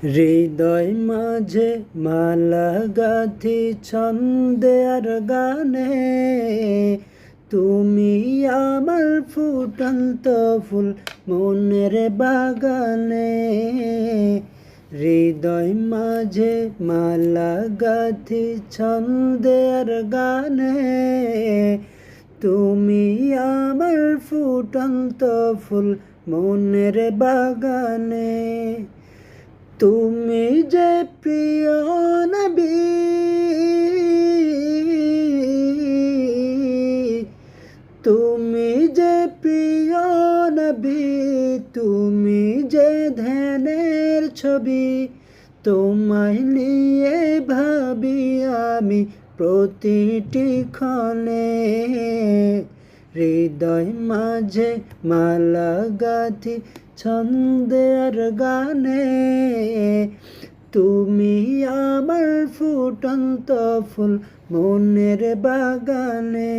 হৃদয় মাঝে মালা গাঁথি ছন্দে আর গানে, তুমি আমার ফুটন্ত ফুল মনের বাগানে। হৃদয় মাঝে মালা গাঁথি ছন্দে আর গানে, তুমি আমার ফুটন্ত ফুল মনের বাগানে। তুমি যে প্রিয় নবী, তুমি যে প্রিয় নবী, তুমি যে ধ্যানের ছবি, তোমায় নিয়ে ভাবি আমি প্রতিটি ক্ষণে। হৃদয় মাঝে মালা গাঁথি ছন্দে আর গানে, তুমি আমার ফুটন্ত ফুল মনের বাগানে।